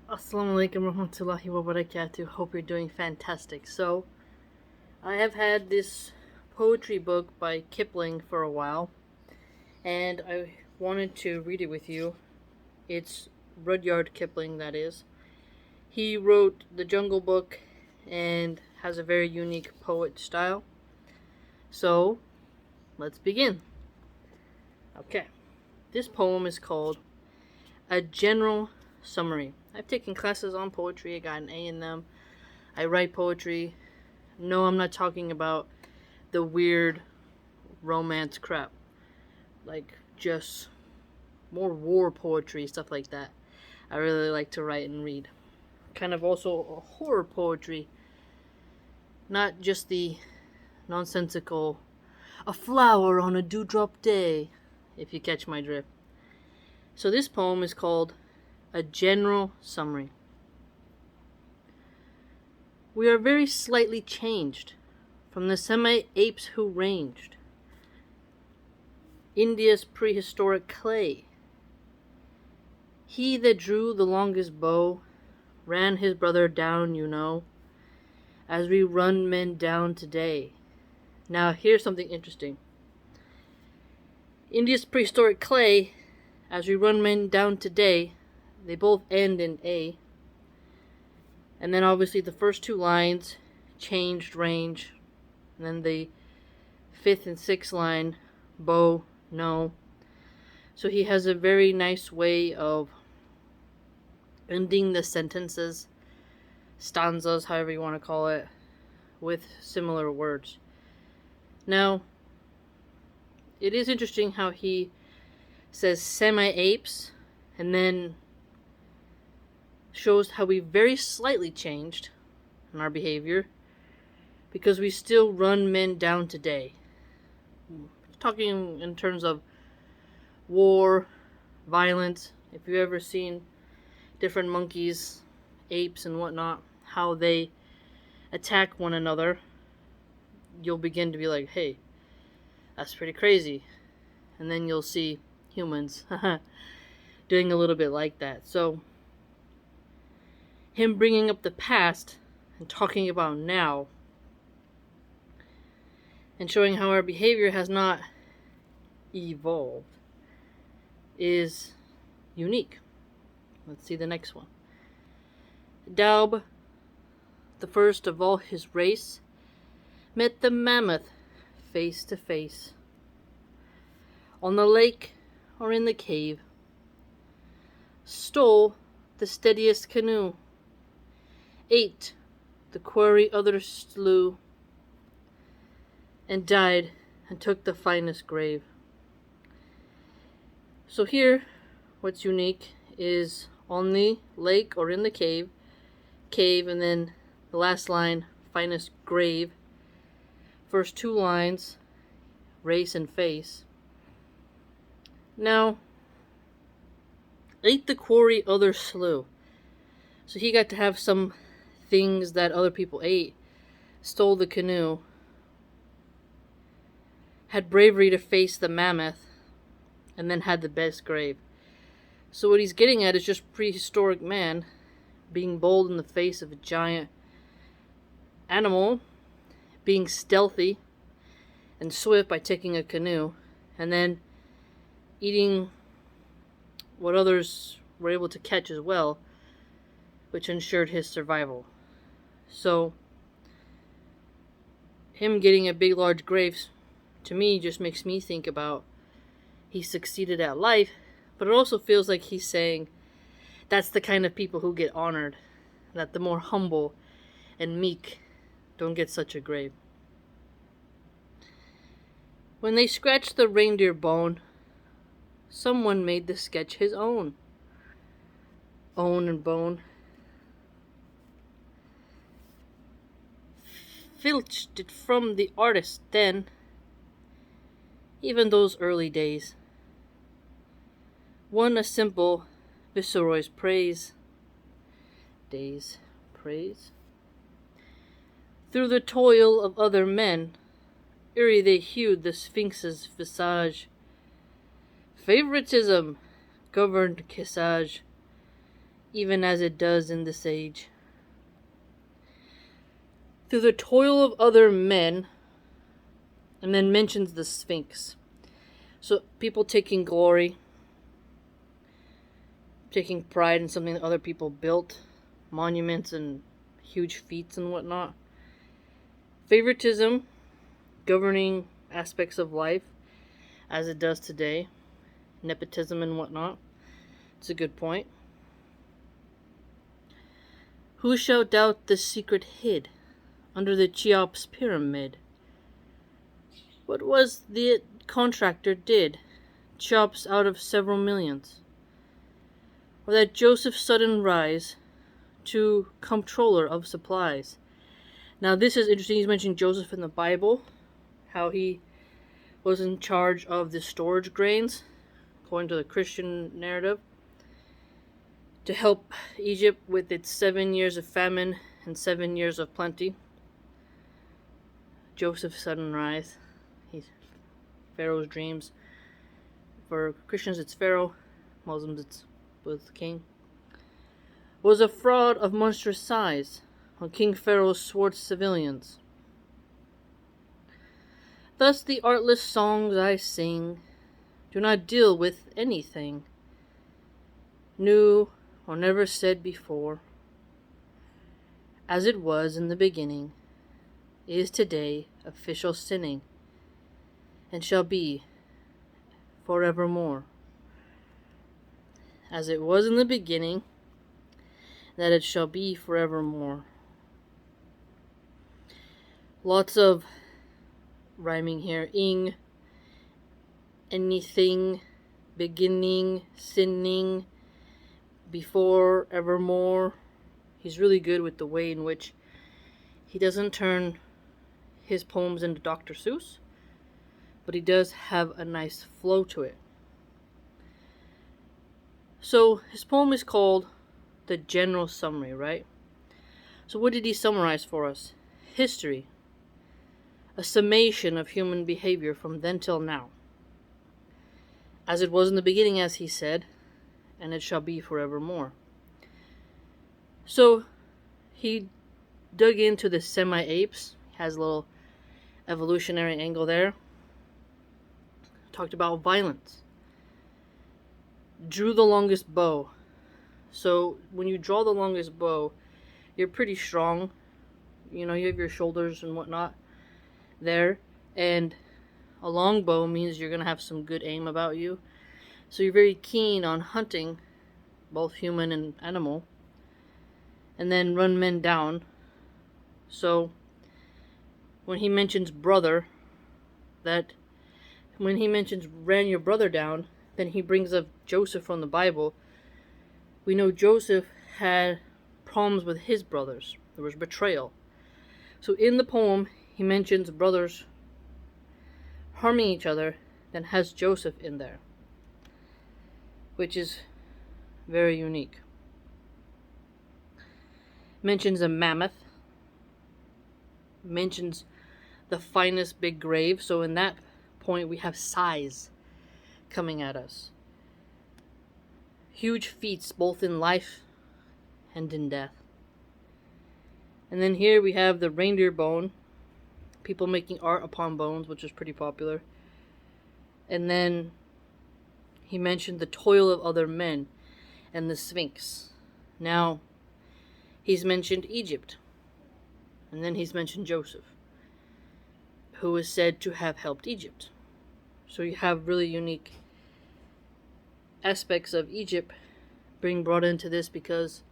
Assalamu alaikum warahmatullahi wabarakatuh. Hope you're doing fantastic. So, I have had this poetry book by Kipling for a while, and I wanted to read it with you. It's Rudyard Kipling, that is. He wrote The Jungle Book and has a very unique poet style. So, let's begin. Okay. This poem is called A General Summary. I've taken classes on poetry. I got an A in them. I write poetry. No, I'm not talking about the weird romance crap. Like, just more war poetry, stuff like that. I really like to write and read. Kind of also a horror poetry. Not just the nonsensical, a flower on a dewdrop day, if you catch my drift. So this poem is called A General Summary. We are very slightly changed from the semi-apes who ranged India's prehistoric clay. He that drew the longest bow ran his brother down, you know, as we run men down today. Now here's something interesting. India's prehistoric clay, as we run men down today, they both end in A. And then obviously the first two lines, changed range. And then the fifth and sixth line, bow, no. So he has a very nice way of ending the sentences, stanzas, however you want to call it, with similar words. Now, it is interesting how he says semi-apes and then shows how we very slightly changed in our behavior because we still run men down today. Talking in terms of war, violence. If you've ever seen different monkeys, apes and whatnot, how they attack one another, you'll begin to be like, hey, that's pretty crazy. And then you'll see humans doing a little bit like that. So him bringing up the past and talking about now and showing how our behavior has not evolved is unique. Let's see the next one. Daub, the first of all his race, met the mammoth face to face. On the lake or in the cave, stole the steadiest canoe, ate the quarry others slew, and died and took the finest grave. So here, what's unique is on the lake or in the cave, and then the last line, finest grave. First two lines, race and face. Now, ate the quarry others slew. So he got to have some things that other people ate, stole the canoe, had bravery to face the mammoth, and then had the best grave. So what he's getting at is just prehistoric man being bold in the face of a giant animal, being stealthy and swift by taking a canoe, and then eating what others were able to catch as well, which ensured his survival. So him getting a big large grave, to me, just makes me think about he succeeded at life, but it also feels like he's saying that's the kind of people who get honored, that the more humble and meek don't get such a grave. When they scratched the reindeer bone, someone made the sketch his own. Own and bone. Filched it from the artist then, even those early days. Won a simple viceroy's praise. Days praise. Through the toil of other men, eerie they hewed the Sphinx's visage. Favoritism governed Kisage, even as it does in this age. Through the toil of other men, and then mentions the Sphinx. So people taking glory, taking pride in something that other people built, monuments and huge feats and whatnot. Favoritism governing aspects of life, as it does today. Nepotism and whatnot. It's a good point. Who shall doubt the secret hid under the Cheops pyramid? What was the contractor did, Cheops out of several millions? Or that Joseph's sudden rise to comptroller of supplies? Now this is interesting. He's mentioned Joseph in the Bible, how he was in charge of the storage grains, according to the Christian narrative, to help Egypt with its 7 years of famine and 7 years of plenty. Joseph's sudden rise. He's Pharaoh's dreams. For Christians, it's Pharaoh. Muslims, it's with king. Was a fraud of monstrous size on King Pharaoh's swart civilians. Thus the artless songs I sing do not deal with anything new or never said before. As it was in the beginning, is today official sinning, and shall be forevermore. As it was in the beginning, that it shall be forevermore. Lots of rhyming here. Ing, anything, beginning, sinning, before, evermore. He's really good with the way in which he doesn't turn his poems into Dr. Seuss, but he does have a nice flow to it. So his poem is called The General Summary, right? So what did he summarize for us? History. A summation of human behavior from then till now. As it was in the beginning, as he said, and it shall be forevermore. So he dug into the semi-apes. Has a little evolutionary angle there. Talked about violence. Drew the longest bow. So when you draw the longest bow, you're pretty strong. You know, you have your shoulders and whatnot there. And a long bow means you're going to have some good aim about you. So you're very keen on hunting, both human and animal, and then run men down. So when he mentions brother, that when he mentions ran your brother down, then he brings up Joseph from the Bible. We know Joseph had problems with his brothers. There was betrayal. So in the poem, he mentions brothers harming each other, then has Joseph in there, which is very unique. Mentions a mammoth. Mentions the finest big grave. So in that point, we have size coming at us. Huge feats, both in life and in death. And then here we have the reindeer bone. People making art upon bones, which is pretty popular. And then he mentioned the toil of other men and the Sphinx. Now, he's mentioned Egypt. And then he's mentioned Joseph, who is said to have helped Egypt. So you have really unique aspects of Egypt being brought into this, because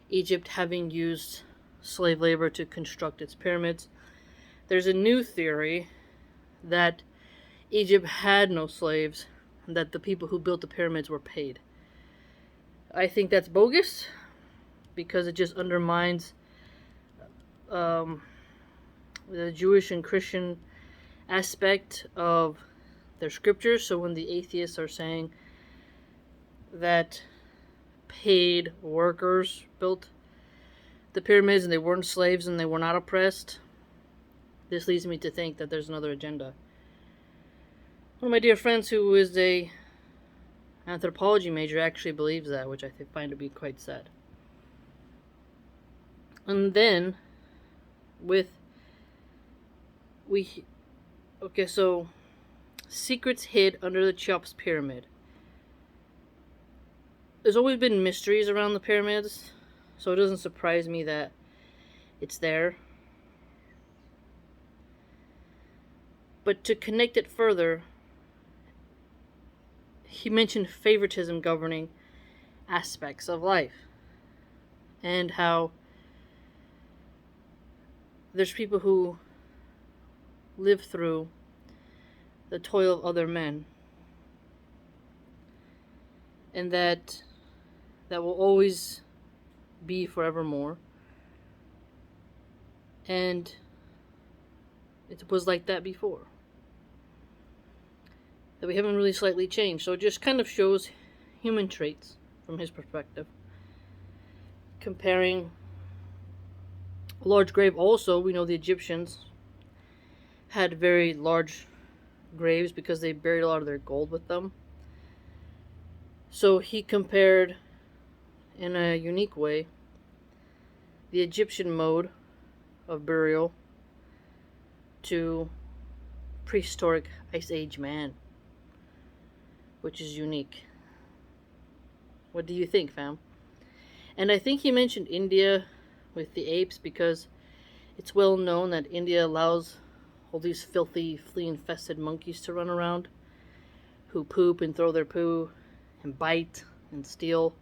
Egypt having used slave labor to construct its pyramids. There's a new theory that Egypt had no slaves, and that the people who built the pyramids were paid. I think that's bogus, because it just undermines the Jewish and Christian aspect of their scriptures. So when the atheists are saying that paid workers built the pyramids and they weren't slaves and they were not oppressed, this leads me to think that there's another agenda. One of my dear friends who is a anthropology major actually believes that, which I find to be quite sad. And then, so secrets hid under the Cheops pyramid. There's always been mysteries around the pyramids, so it doesn't surprise me that it's there. But to connect it further, he mentioned favoritism governing aspects of life, and how there's people who live through the toil of other men, and that will always be forevermore. And it was like that before. That we haven't really slightly changed. So it just kind of shows human traits from his perspective. Comparing a large grave also, we know the Egyptians had very large graves because they buried a lot of their gold with them. So he compared, in a unique way, the Egyptian mode of burial to prehistoric Ice Age man, which is unique. What do you think, fam? And I think he mentioned India with the apes because it's well known that India allows all these filthy, flea-infested monkeys to run around who poop and throw their poo and bite and steal.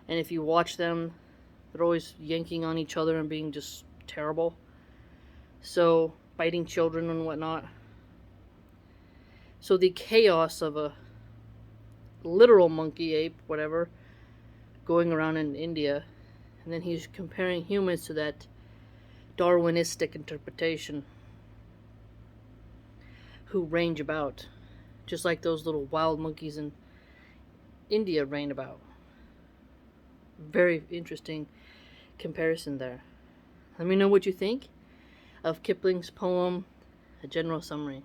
And if you watch them, they're always yanking on each other and being just terrible. So, biting children and whatnot. So the chaos of a literal monkey ape, whatever, going around in India, and then he's comparing humans to that Darwinistic interpretation who range about, just like those little wild monkeys in India reign about. Very interesting comparison there. Let me know what you think of Kipling's poem, A General Summary.